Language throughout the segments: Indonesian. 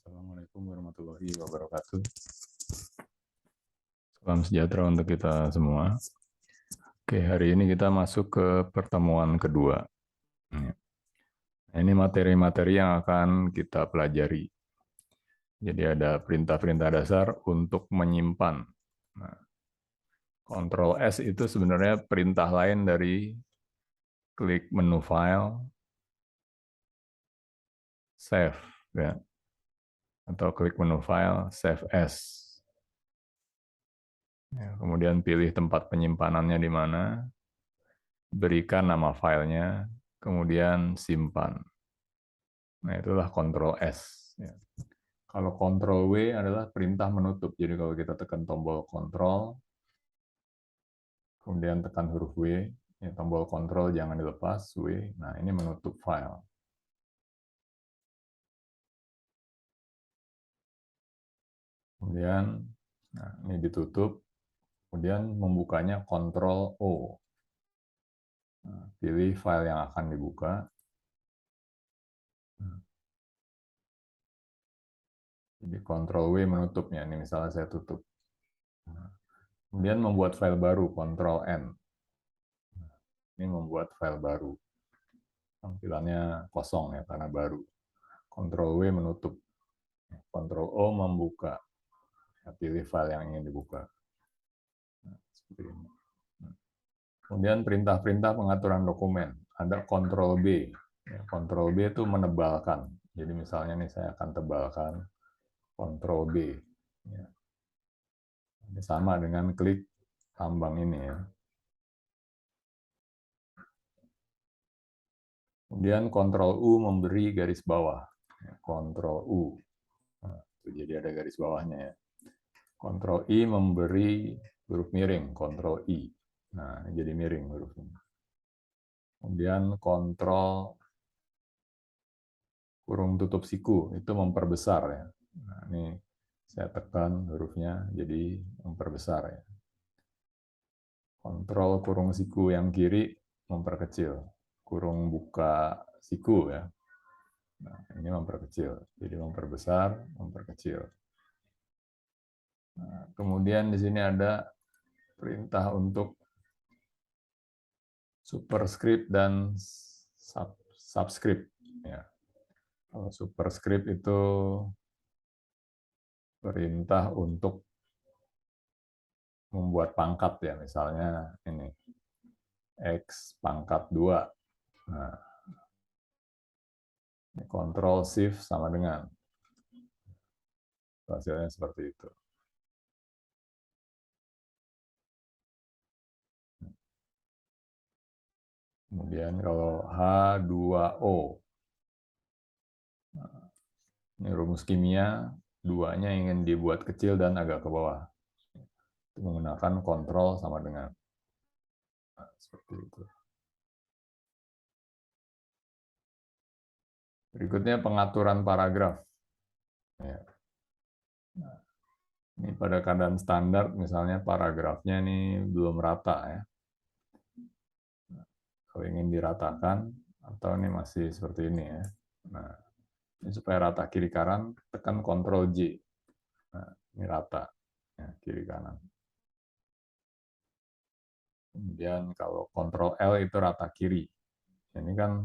Assalamualaikum warahmatullahi wabarakatuh. Salam sejahtera untuk kita semua. Oke, hari ini kita masuk ke pertemuan kedua. Ini materi-materi yang akan kita pelajari. Jadi ada perintah-perintah dasar untuk menyimpan. Nah, Ctrl S itu sebenarnya perintah lain dari klik menu file, save, ya. Atau klik menu file, save as. Ya, kemudian pilih tempat penyimpanannya di mana, berikan nama filenya, kemudian simpan. Nah, itulah Ctrl S. Ya. Kalau Ctrl W adalah perintah menutup. Jadi kalau kita tekan tombol Ctrl, kemudian tekan huruf W, ya, tombol Ctrl jangan dilepas, W. Nah, ini menutup file. Kemudian, nah, ini ditutup. Kemudian membukanya Ctrl O. Nah, pilih file yang akan dibuka. Jadi Ctrl W menutupnya. Ini misalnya saya tutup. Kemudian membuat file baru, Ctrl N. Ini membuat file baru. Tampilannya kosong ya, karena baru. Ctrl W menutup. Ctrl O membuka. Pilih file yang ingin dibuka. Nah, seperti ini. Kemudian perintah-perintah pengaturan dokumen. Ada Ctrl B. Ctrl B itu menebalkan. Jadi misalnya nih saya akan tebalkan Ctrl B. Ini sama dengan klik tambang ini ya. Kemudian Ctrl U memberi garis bawah. Ctrl U. Nah, jadi ada garis bawahnya ya. Ctrl I memberi huruf miring. Ctrl I. Nah, jadi miring hurufnya. Kemudian Ctrl kurung tutup siku, itu memperbesar ya. Nah, ini saya tekan hurufnya jadi memperbesar ya. Kontrol kurung siku yang kiri memperkecil. Kurung buka siku ya. Nah, ini memperkecil. Jadi memperbesar, memperkecil. Nah, kemudian di sini ada perintah untuk superscript dan subscript ya. Kalau superscript itu perintah untuk membuat pangkat ya, misalnya ini X pangkat 2. Nah, ini Ctrl Shift sama dengan. Hasilnya seperti itu. Kemudian kalau H2O. Nah, ini rumus kimia, 2-nya ingin dibuat kecil dan agak ke bawah. Itu menggunakan Ctrl sama dengan. Nah, seperti itu. Berikutnya pengaturan paragraf. Ya. Nah, ini pada keadaan standar, misalnya paragrafnya ini belum rata ya. Kalau ingin diratakan, atau ini masih seperti ini ya. Nah, ini supaya rata kiri kanan, tekan Ctrl J. Nah, ini rata ya, kiri kanan. Kemudian kalau Ctrl L itu rata kiri. Ini kan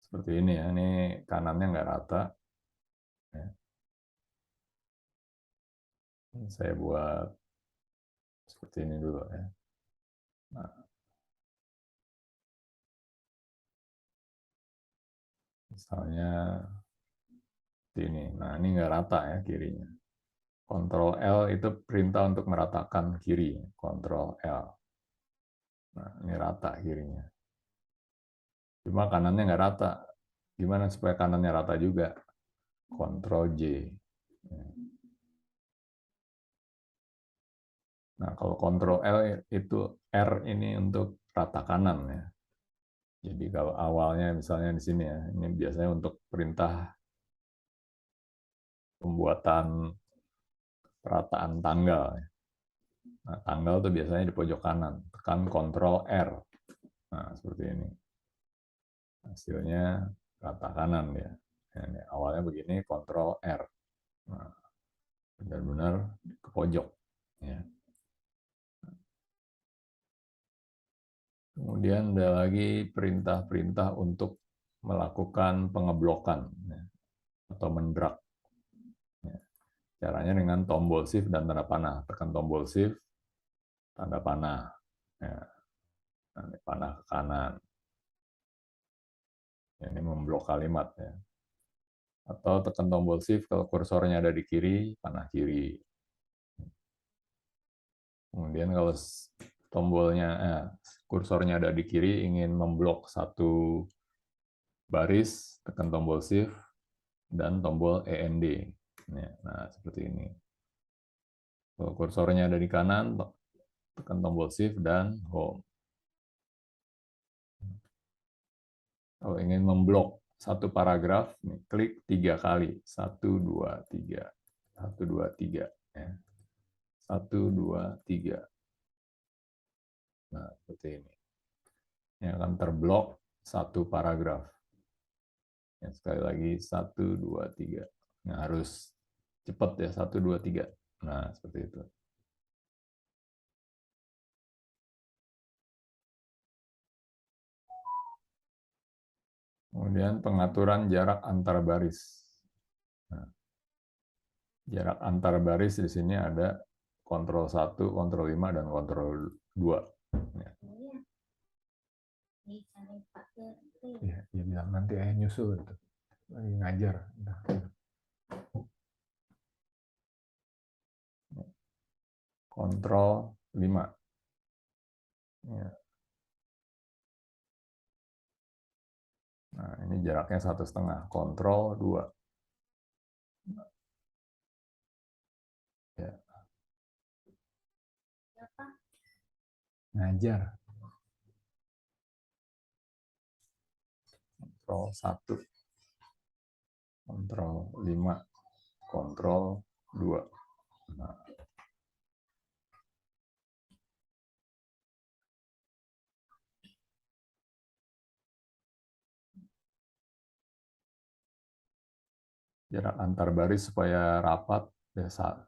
seperti ini ya. Ini kanannya nggak rata. Ya. Saya buat seperti ini dulu ya. Nah, misalnya seperti ini. Nah, ini nggak rata ya kirinya. Ctrl L itu perintah untuk meratakan kiri. Ctrl L. Nah, ini rata kirinya. Cuma kanannya nggak rata. Gimana supaya kanannya rata juga? Ctrl J. Nah, kalau Ctrl L itu R ini untuk rata kanan ya. Jadi kalau awalnya misalnya di sini ya, ini biasanya untuk perintah pembuatan perataan tanggal. Nah, tanggal itu biasanya di pojok kanan. Tekan Ctrl R. Nah, seperti ini. Hasilnya rata kanan ya. Ini awalnya begini, Ctrl R. Nah, benar-benar ke pojok. Ya. Kemudian ada lagi perintah-perintah untuk melakukan pengeblokan ya, atau mendrag. Ya. Caranya dengan tombol shift dan tanda panah. Tekan tombol shift, tanda panah. Ya. Nah, panah ke kanan. Ini memblok kalimat ya. Atau tekan tombol shift kalau kursornya ada di kiri, panah kiri. Kemudian kalau kursornya ada di kiri, ingin memblok satu baris, tekan tombol shift dan tombol END. Nah, seperti ini. Kalau kursornya ada di kanan, tekan tombol shift dan home. Kalau ingin memblok satu paragraf, klik 3 kali. 1, 2, 3. 1, 2, 3. 1, 2, 3. Nah, seperti ini. Ini akan terblok satu paragraf. Sekali lagi, 1, 2, 3. Nah, harus cepat ya, 1, 2, 3. Nah, seperti itu. Kemudian pengaturan jarak antar baris. Nah, jarak antar baris di sini ada kontrol 1, kontrol 5, dan kontrol 2. Ya. Ya, dia bilang nanti ayah nyusul itu. Lagi ngajar. Kontrol 5. Ya. Nah, ini jaraknya 1,5. Kontrol 2. Ya. Ngajar. Kontrol 1. Kontrol 5. Kontrol 2. Nah. Jarak antar baris supaya rapat, biasa.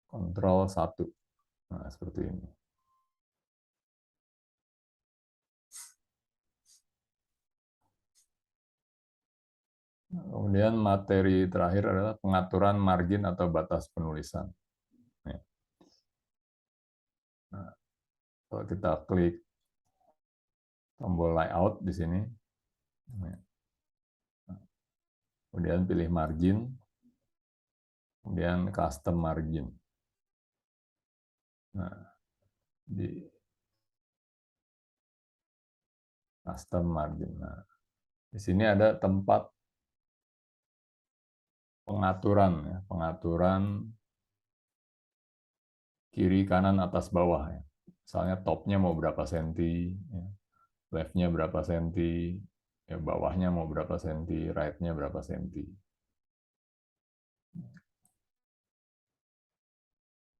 Kontrol 1. Nah, seperti ini. Kemudian materi terakhir adalah pengaturan margin atau batas penulisan. Nah, kalau kita klik tombol layout di sini, kemudian pilih margin, kemudian custom margin. Nah, di custom margin. Nah, di sini ada tempat pengaturan, ya, pengaturan kiri, kanan, atas, bawah. Ya. Misalnya topnya mau berapa senti, ya. Left-nya berapa senti, ya bawahnya mau berapa senti, right-nya berapa senti.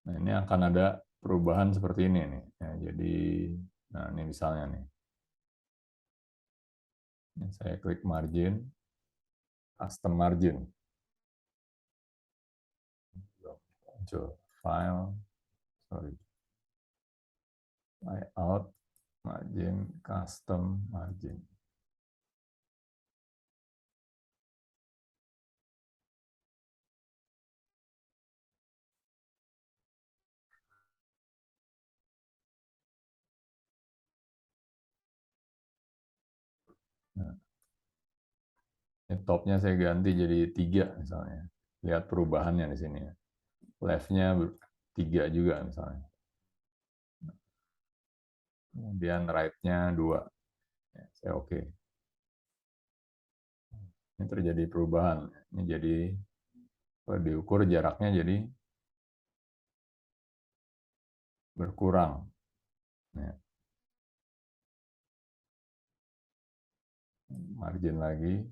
Nah, ini akan ada perubahan seperti ini nih. Ya, jadi, nah ini misalnya nih. Ini saya klik margin, custom margin. Muncul file, layout, margin, custom margin. Nah, ini topnya saya ganti jadi 3 misalnya. Lihat perubahannya di sini. Left-nya 3 juga misalnya. Kemudian right-nya 2. Ya, saya oke. Ini terjadi perubahan. Ini jadi, kalau diukur jaraknya jadi berkurang. Ya. Margin lagi,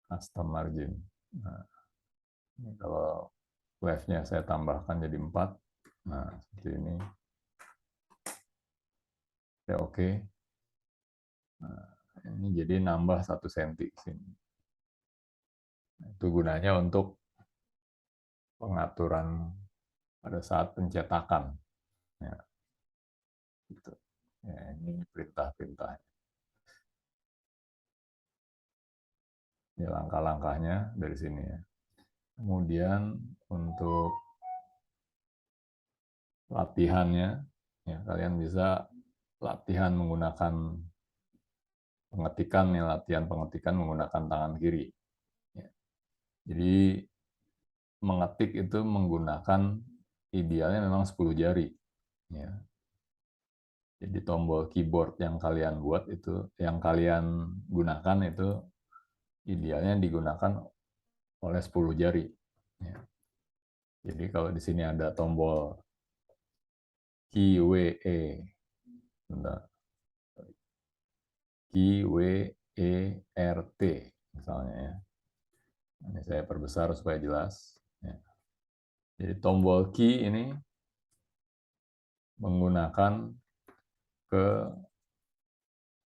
custom margin. Nah, ini kalau left-nya saya tambahkan jadi 4. Nah, seperti ini. Saya oke. Nah, Ini jadi nambah 1 senti sini. Itu gunanya untuk pengaturan pada saat pencetakan. Ya, gitu. Ya, ini perintah-perintah. Ini langkah-langkahnya dari sini ya. Kemudian untuk latihannya, ya kalian bisa latihan menggunakan pengetikan, nih latihan pengetikan menggunakan tangan kiri. Ya. Jadi mengetik itu menggunakan idealnya memang 10 jari. Ya. Jadi tombol keyboard yang kalian buat itu, yang kalian gunakan itu idealnya digunakan oleh 10 jari. Ya. Jadi kalau di sini ada tombol Q, W, E, bentar. Q, W, E, R, T misalnya ya. Ini saya perbesar supaya jelas. Ya. Jadi tombol key ini menggunakan ke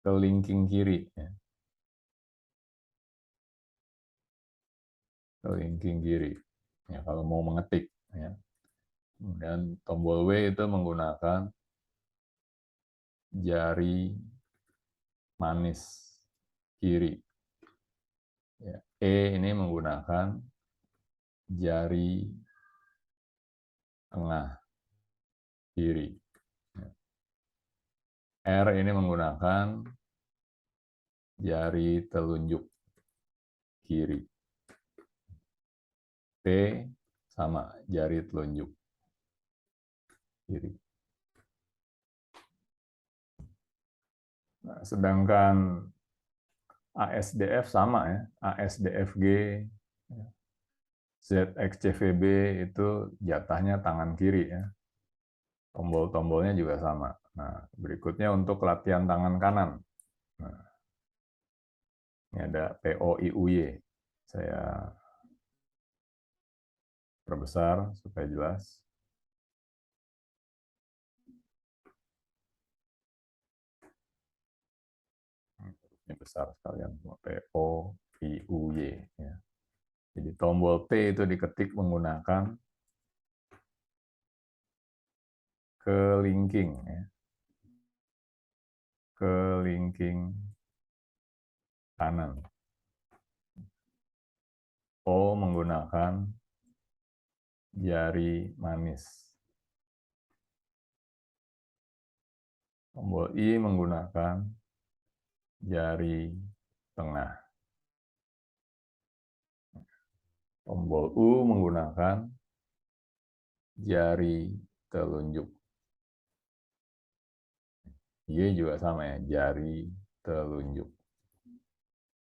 linking kiri, ya. Ke linking kiri. Ya, kalau mau mengetik. Ya. Kemudian tombol W itu menggunakan jari manis kiri. Ya. E ini menggunakan jari tengah kiri. Ya. R ini menggunakan jari telunjuk kiri. T sama jari telunjuk kiri. Nah, sedangkan ASDF sama ya, ASDFG, ZXCVB itu jatahnya tangan kiri ya. Tombol-tombolnya juga sama. Nah, berikutnya untuk latihan tangan kanan. Nah, ini ada POIUY. Saya perbesar supaya jelas. Ini besar sekalian, POIUY. Ya. Jadi tombol T itu diketik menggunakan kelingking. Ya. Kelingking kanan. O menggunakan jari manis. Tombol I menggunakan jari tengah. Tombol U menggunakan jari telunjuk. Y juga sama ya, jari telunjuk.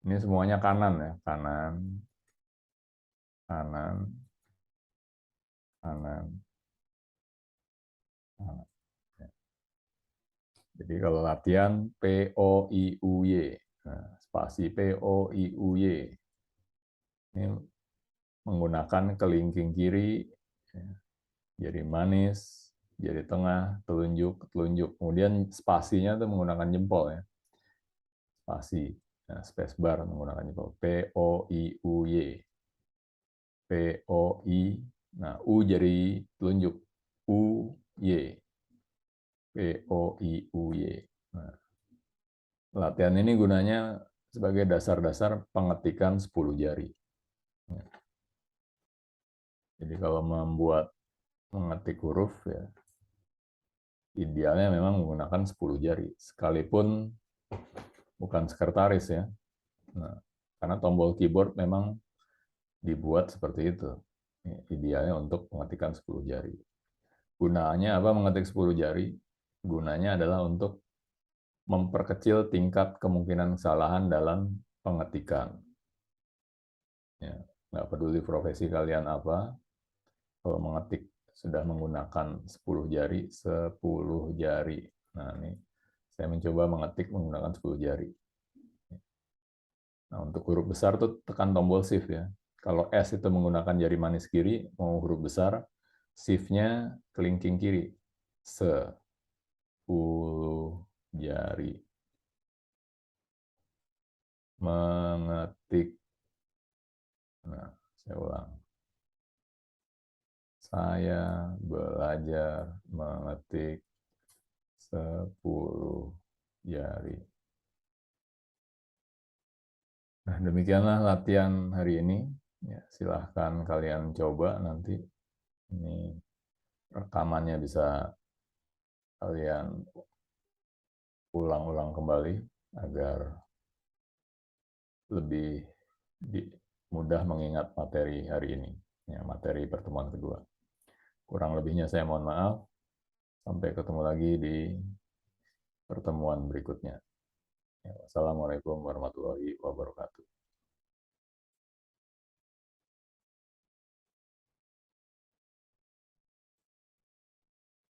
Ini semuanya kanan ya, kanan, kanan, kanan, kanan. Jadi kalau latihan POIUY, nah, spasi POIUY, ini menggunakan kelingking kiri, jari manis, jari tengah, telunjuk, telunjuk. Kemudian spasinya itu menggunakan jempol ya. Spasi, nah, spacebar menggunakan jempol. POIUY. POI, nah U jari telunjuk. UY. POIUY. Nah, latihan ini gunanya sebagai dasar-dasar pengetikan 10 jari. Jadi kalau mengetik huruf ya idealnya memang menggunakan 10 jari, sekalipun bukan sekretaris ya. Nah, karena tombol keyboard memang dibuat seperti itu. Idealnya untuk pengetikan 10 jari. Gunanya apa mengetik 10 jari? Gunanya adalah untuk memperkecil tingkat kemungkinan kesalahan dalam pengetikan. Ya, nggak peduli profesi kalian apa, kalau mengetik sudah menggunakan 10 jari, 10 jari. Nah, ini saya mencoba mengetik menggunakan 10 jari. Nah, untuk huruf besar tuh tekan tombol shift ya. Kalau S itu menggunakan jari manis kiri, mau huruf besar, shift-nya kelingking kiri. 10 jari. mengetik. Nah, saya ulang. Saya belajar mengetik 10 jari. Nah, demikianlah latihan hari ini. Ya, silahkan kalian coba nanti. Ini rekamannya bisa kalian ulang-ulang kembali agar lebih mudah mengingat materi hari ini, ya, materi pertemuan kedua. Kurang lebihnya saya mohon maaf. Sampai ketemu lagi di pertemuan berikutnya. Ya, wassalamualaikum warahmatullahi wabarakatuh.